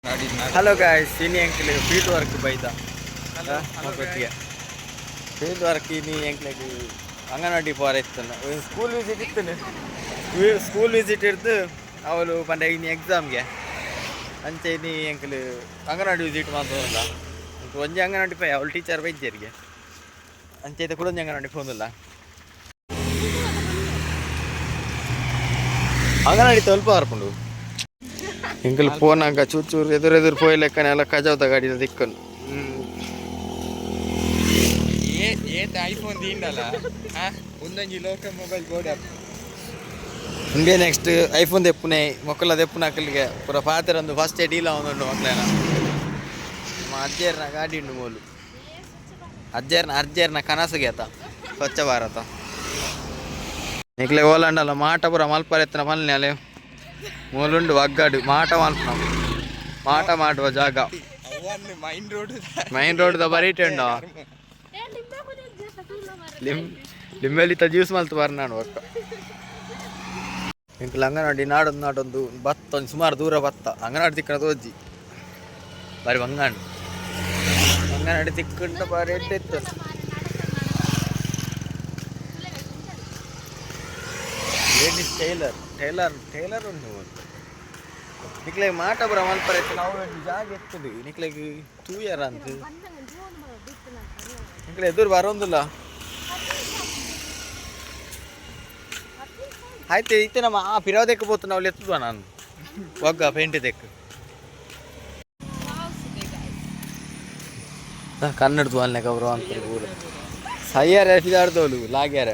Hello guys, ಇನಿ ಎಂಕ್ಲೆ field work ಬೈದ ಒಟ್ಟಿಗೆ ಫೀಲ್ಡ್ ವರ್ಕ್ ಇನಿ ಎಂಕ್ಲೆಗೆ ಅಂಗನವಾಡಿ ಪೋರ ಇತ್ತಲ್ಲ ಸ್ಕೂಲ್ ವಿಸಿಟ್ ಇತ್ತು. ಸ್ಕೂಲ್ ವಿಸಿಟ್ ಇರ್ದು ಅವಳು ಬಂದ ಇನಿ ಎಕ್ಸಾಮ್ಗೆ ಅಂಚೆ ಇನಿ ಎಂಕ್ಲು ಅಂಗನವಾಡಿ ವಿಸಿಟ್ ಮಾಡ್ತದಲ್ಲ ಒಂಜಿ ಅಂಗನವಾಡಿ ಪೈ ಅವಳು ಟೀಚರ್ ಬೈದ್ಯರಿಗೆ ಅಂಚೆ ಕೂಡ ಒಂಜಿ ಅಂಗನವಾಡಿ ಫೋನಲ್ಲ ಅಂಗನವಾಡಿ ಸ್ವಲ್ಪ ಹರ್ಕೊಂಡು ಎಂಕಲ್ ಫೋನಾಗ ಚೂರು ಎದುರು ಪೋಯ್ ಲೆಕ್ಕನೆ ಎಲ್ಲ ಕಜಾವತ ಗಾಡಿ ದಿಕ್ಕನು ಐಫೋನ್ ತೀಂಡಲ್ಲ ಒಂದೊಂಜಿ local mobile board India next iPhone ತೆಪ್ಪುನೆ ಮೊಕ್ಕಲ ತೆಪ್ಪುನ ಅಕ್ಕಲಿಗೆ ಪೂರ ಪಾತ್ರ ಒಂದು ಫಸ್ಟ್ ಡೀಲ್ ಅವನುಂಡು ಮಕ್ಕಳೇನ ಅಜ್ಜೇರ್ನ ಗಾಡಿ ಉಂಡು ಮೂಲು ಅರ್ಜೇರ್ನ ಕನಸಿಗೆ ಆತ ಸ್ವಚ್ಛ ಭಾರತ ನಿಕ್ಲೆ ಓಲಾಂಡಲ್ಲ ಮಾಟ ಪೂರ ಮಲ್ಪರ ಎತ್ತನ ಮಲ್ನೆ ಅಲೆ ಮೂಲುಂಡು ಒಗ್ಗಾಡು ಮಾಟ ಮಲ್ಪನ ಮಾಟ ಮಾಡುವ ಜಾಗ ಮೈನ್ ರೋಡ್ ಬರೀಟೆ ಉಂಡ ಲಿಂಬೆಲಿತ ಜ್ಯೂಸ್ ಮಲ್ತು ಬರ್ನಾಡು ಒಕ್ಕ ಇಂಕಲ್ ಅಂಗನವಾಡಿ ನಾಡೊಂದು ಭತ್ತ ಒಂದು ಸುಮಾರು ದೂರ ಭತ್ತ ಅಂಗನವಾಡಿ ತಿಕ್ಕನ ತೋಜಿ ಬಾರಿ ಬಂಗಾಂಡು ಅಂಗನವಾಡಿ ತಿಕ್ಕಂಡ ಬಾರಿ ಎಡ್ಡೆತ್ತು ಲೇಡೀಸ್ ಟೈಲರ್ ಉಂಟು ನಿಕ್ಲೆಗೆ ಮಾಟ ಬರ ಮಲ್ಪರ ಎತ್ತು ನಾವು ಜಾಗ ಎತ್ತದು ನಿಕ್ಲೆಗೆ ತೂಯರ ಅಂತ ನಿಕ್ಲೆ ಎದುರು ಬರೋದಿಲ್ಲ ಆಯ್ತು ಇತ್ತೆ ನಮ್ಮ ಪಿರಾವದಕ್ಕೆ ಬೋತು ನಾವು ಎತ್ತುವ ನಾನು ಒಗ್ಗ ಪೇಂಟಿ ತೆಕ್ಕು ಕನ್ನಡದು ಅಲ್ನಾಗ ಅವರು ಅಂತ ಊರು ಸಯ್ಯಾರ ಫಿದಾಡ್ದವಳು ಲಾಗ್ಯಾರ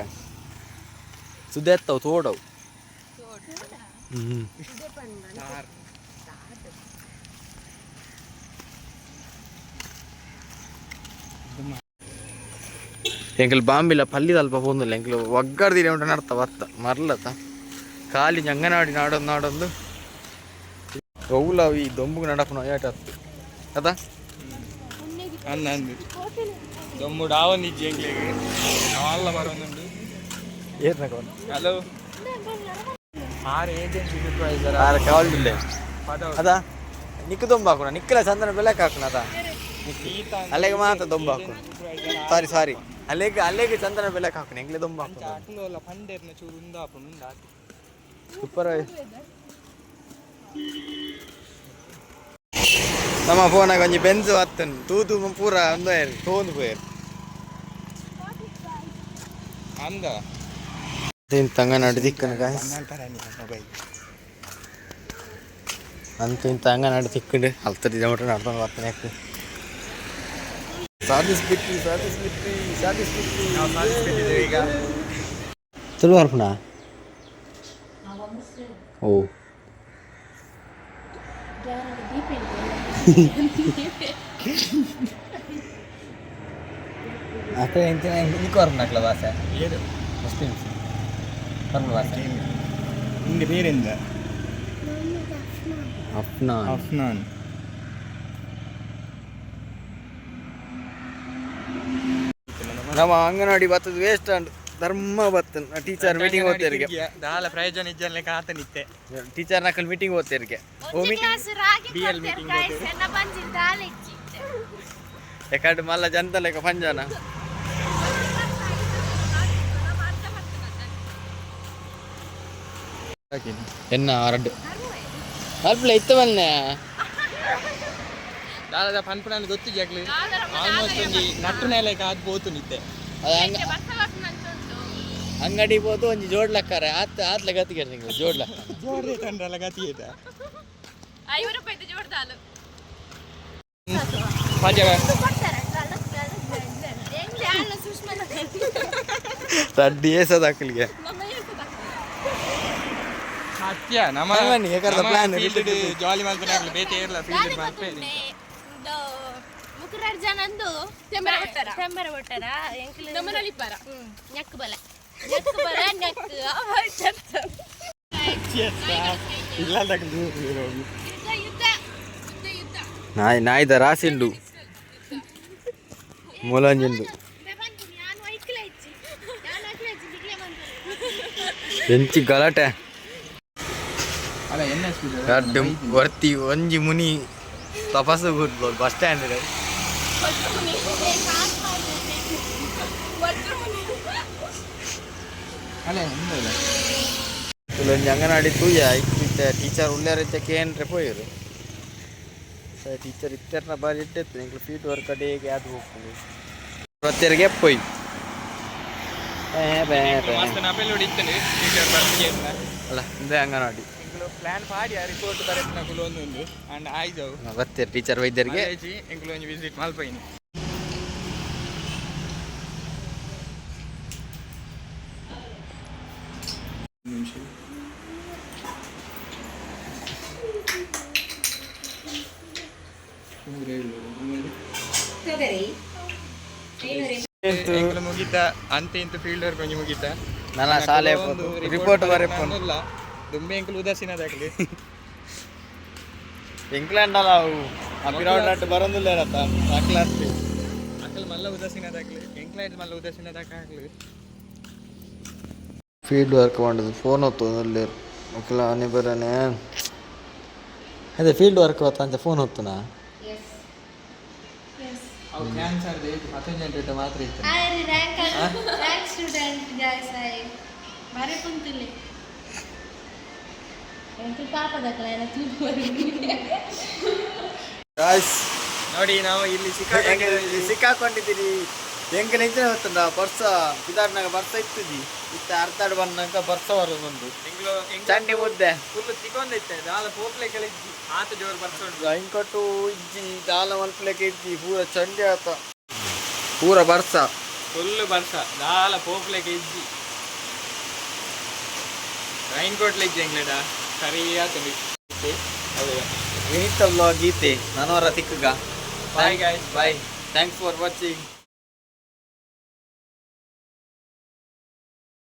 ಸುದ್ದೆತ್ತವು ತೋಡವು ಎಂಕಲ್ ಬಾಂಬಿಲ್ಲ ಪಲ್ಲಿದ ಅಲ್ಪ ಹೋಂದಿಲ್ಲ ಎಂಕಲ್ ಒಗ್ಗಡ್ದಿರಿ ಉಂಟ ನಡ್ತ ಬತ್ತ ಮರ್ಲತ್ತ ಖಾಲಿ ಅಂಗನವಾಡಿ ನಾಡೊಂದು ಗೌಲವ್ ಈ ದೊಂಬುಗೆ ನಡಪನ ಏಟ ಅದ ಅನ್ನಂದು ದೊಂಬುಡು ಆವೊಂದಿಜ್ಜಿ ಎಂಕ್ಲೆಗೆ ನಾವಲ್ಲ ಬರೋದುಂಡು ಹಲೋ ಏಜೆನ್ಸಿ ಸೂಪರ್ವೈಸರ್ ಕಾವಲ್ದಿಲ್ಲ ಅದ ನಿಕ್ಕು ದೊಂಬ ಹಾಕೋಣ ನಿಕ್ಕಲ ಚಂದನ ಬೆಲೆಕ್ ಹಾಕೋಣ ಅದ ಅಲ್ಲಿಗೆ ಮಾತ್ರ ದೊಂಬ ಹಾಕೋಣ ಸಾರಿ ಅಲ್ಲಿಗೆ ಚಂದನ ಬೆಲೆಕ್ ಹಾಕೋಣ ಎಂಗ್ಲೆ ದೊಂಬ ಹಾಕೋಣ ಸೂಪರ್ವೈಸರ್ ನಮ್ಮ ಫೋನಾಗ ಒಂಜಿ ಬೆಂಜು ಹತ್ತನು ತೂತು ಪೂರ ಒಂದಾಯರು ತೋಂದು ಪೋಯರು ಅಂದ ಇಂತ ಅಂಗನವಾಡಿ ದಿಕ್ಕನು ಗಾಯ್ಸ್ ಅಂತ ಇಂತ ಅಂಗನವಾಡಿ ತಿಕ್ಕಂಡು ಹಲ್ತಡಿ ಜಮಟ ನಡ್ಕೊಂಡು ಬರ್ತಾನೆ ಯಾಕೆ ಸಾಧಿಸ್ಬಿಟ್ಟಿ ಈಗ ತುಳು ಬರ್ಪುಣ ಓ ಅಕ್ಕ ಎಂತಿನ ಇದಕ್ಕೆ ಬರ್ಪುಣಕ್ಲ ಭಾಷೆ ಮುಸ್ಲಿಮ್ಸ್ ಬರ್ಪುಣ ಭಾಷೆ ನಿಂಗೆ ಬೇರೆಂದ ಅಫ್ನಾನ್ ನಮ್ಮ ಅಂಗನವಾಡಿ ಬತ್ತದ ವೇಸ್ಟ್ ಅಂಡ್ ಧರ್ಮ ಬತ್ತನ ಟೀಚರ್ ಮೀಟಿಂಗ್ ಹೋಗ್ತಿರ್ಗೆ ದಾಲ ಪ್ರಯೋಜನ ಇಜ್ಜಲ್ಲ ಕಾತ ನಿತ್ತೆ ಟೀಚರ್ ನಕಲ್ ಮೀಟಿಂಗ್ ಹೋಗ್ತಿರ್ಗೆ ಓ ಮೀಟಿಂಗ್ ಬಿಎಲ್ ಮೀಟಿಂಗ್ ಯಾಕಂದ್ರೆ ಮಲ್ಲ ಜನತ ಲೆಕ್ಕ ಪಂಜಾನ ಎನ್ನ ಅರಡ್ ಅಲ್ಪಲೆ ಇತ್ತ ಬನ್ನೆ ದಾದ ಪನ್ಪುನ ಗೊತ್ತು ಜಾಗ್ಲಿ ಆಲ್ಮೋಸ್ಟ್ ಒಂಜಿ ನಟ್ಟು ನೆಲೆಗೆ ಆದ್ ಬೋತು ನಿತ್ತೆ ಅಂಗಡಿ ಬೋದು ಒಂಜಿ ಜೋಡ್ಲಕ್ಕಾರ ಆತ್ಲ ಗತಿಗೆ ಜೋಡ್ಲಕ್ಕ ಜೋಡ್ದೆ ತಂಡ್ರಲ್ಲ ಗತಿ ಐತ ತಡ್ಡಿ ಏಸದ ಅಕ್ಕಲಿಗೆ ಸತ್ಯ ನಮ್ಮ ಪ್ಲಾನ್ ಜಾಲಿ ಮಾಡ್ತಾನೆ ಆಗ್ಲಿ ಬೇತೆ ಇರಲ್ಲ ಫೀಲ್ಡ್ ಮಾಡ್ತೇ ಮುಕುರಾರ್ ಜನಂದು ತೆಂಬರ ಕೊಟ್ಟಾರ ನಮ್ಮನಲ್ಲಿ ಪರ ನೆಕ್ ಬಲ ನಾಯ್ದ ರಾಸಿಂಡು ಮೂಲಂಜಿಂಡು ಎಂಚಿ ಗಲಾಟೆ ವರ್ತಿ ಒಂಜಿ ಮುನಿ ತಪಸ್ಸು ಕೂತ್ಬೋದು ಬಸ್ ಸ್ಟ್ಯಾಂಡ್ ಇದೆ ಅಲ್ಲೇ ಹಿಂದಿಲ್ಲ ಕೆಲವೊಂದು ಅಂಗನವಾಡಿ ತೂಯ ಇತ್ತ ಟೀಚರ್ ಉಳ್ಳಾರೈತೆ ಕೇಂದ್ರ ಪೋಯರು ಟೀಚರ್ ಇತ್ತೆರ್ನ ಬಾರಿ ಇಟ್ಟಿತ್ತು ನಿಂಗೆ ಫೀಟ್ ವರ್ಕ್ ಕಡೆಗೆ ಅದು ಹೋಗ್ತದೆ ಇವತ್ತೆರಿಗೆ ಪೋಯ್ ಮಸ್ತ್ ನಪೆಲ್ ಹೊಡಿತಾನೆ ಟೀಚರ್ ಬರ್ತಿಗೆ ಅಲ್ಲ ಇದೇ ಅಂಗನವಾಡಿ ಪ್ಲಾನ್ ಮಾಡಿ ರಿಪೋರ್ಟ್ ಬರೆಪ್ಪ ನಕುಲು ಒಂದೊಂದು ಅಂಡ್ ಆಯ್ದವು ಬರ್ತೀರಿ ಟೀಚರ್ ವೈದ್ಯರಿಗೆ ಎಂಕುಲು ಒಂದು ವಿಸಿಟ್ ಮಲ್ಪೈನಿ ಎಂಕುಲು ಮುಗಿತ ಅಂತ ಇಂತ ಫೀಲ್ಡ್ ವರ್ಕ್ ಒಂಜಿ ಮುಗಿತ ನನ್ನ ಶಾಲೆ ರಿಪೋರ್ಟ್ ಬರೆಪ್ಪ ಇಲ್ಲ ದುಂಬೆ ಎಂಕುಲು ಉದಾಸೀನದಾಗಲಿ ಇಂಗ್ಲೆಂಡ್ ಅಲ್ಲ ಅವು ಆ ಪಿರೌಡ್ ನಟ್ಟು ಬರೋದಿಲ್ಲ ಏನತ್ತ ಮಕ್ಕಳಾಸ್ತಿ ಅಕ್ಕಲ್ ಮಲ್ಲ ಉದಾಸೀನದಾಗಲಿ ಎಂಕ್ಲೈಟ್ ಮಲ್ಲ ಉದಾಸೀನದಾಗಲಿ ಫೀಲ್ಡ್ ವರ್ಕ್ ಮಾಡೋದು ಫೋನ್ ಹೊತ್ತು ಮಕ್ಕಳ ಅವನೇ ಬರೋನೆ ಅದೇ ಫೀಲ್ಡ್ ವರ್ಕ್ ಹೊತ್ತ ಅಂತ ಫೋನ್ ಹೊತ್ತನಾ ಅವು ಕ್ಯಾನ್ಸರ್ ಅಟೆಂಡೆಂಟ್ ಮಾತ್ರ ಇತ್ತು ರ್ಯಾಂಕ್ ಸ್ಟೂಡೆಂಟ್ ಗೈಸ್ ಐ ಬಾರಿ ಕುಂತಿಲ್ಲ ಎಂತ ಪಾಪದಕ್ಕಲ ಏನ ನೋಡಿ ನಾವು ಇಲ್ಲಿ ಸಿಕ್ಕಾಕೊಂಡಿದ್ದೀರಿ ಹೆಂಗೆ ನಿಂತೇ ಹೊತ್ತಂದ ಬರ್ಸ ಬಿದಾಡ್ನಾಗ ಬರ್ಸ ಇತ್ತಿದ್ದಿ ಇತ್ತ ಅರ್ಧಾಡ್ ಬಂದಾಗ ಬರ್ಸ ಬರೋದೊಂದು ಚಂಡಿ ಮುದ್ದೆ ಫುಲ್ ತಿಗೊಂದೈತೆ ದಾಲ ಪೋಪ್ಲೆ ಕೆಳಗಿದ್ದಿ ಆತ ಜೋರು ಬರ್ಸೋದು ಹಿಂಕೊಟ್ಟು ಇಜ್ಜಿ ದಾಲ ಮಲ್ಪಲೆಕ್ಕೆ ಇದ್ದಿ ಪೂರ ಚಂಡಿ ಆತ ಪೂರ ಬರ್ಸ ಫುಲ್ ಬರ್ಸ ದಾಲ ಪೋಪ್ಲೆಗೆ ಇಜ್ಜಿ ರೈನ್ ಕೋಟ್ಲೆ ಇಜ್ಜಿ ಎಂಗ್ಲೇಡ ಸರಿ ಆತಂಡಿ ವಿನೀತ ವ್ಲಾಗ್ ಗೀತೆ ನನವರ ತಿಕ್ಕಗ bye guys bye thanks for watching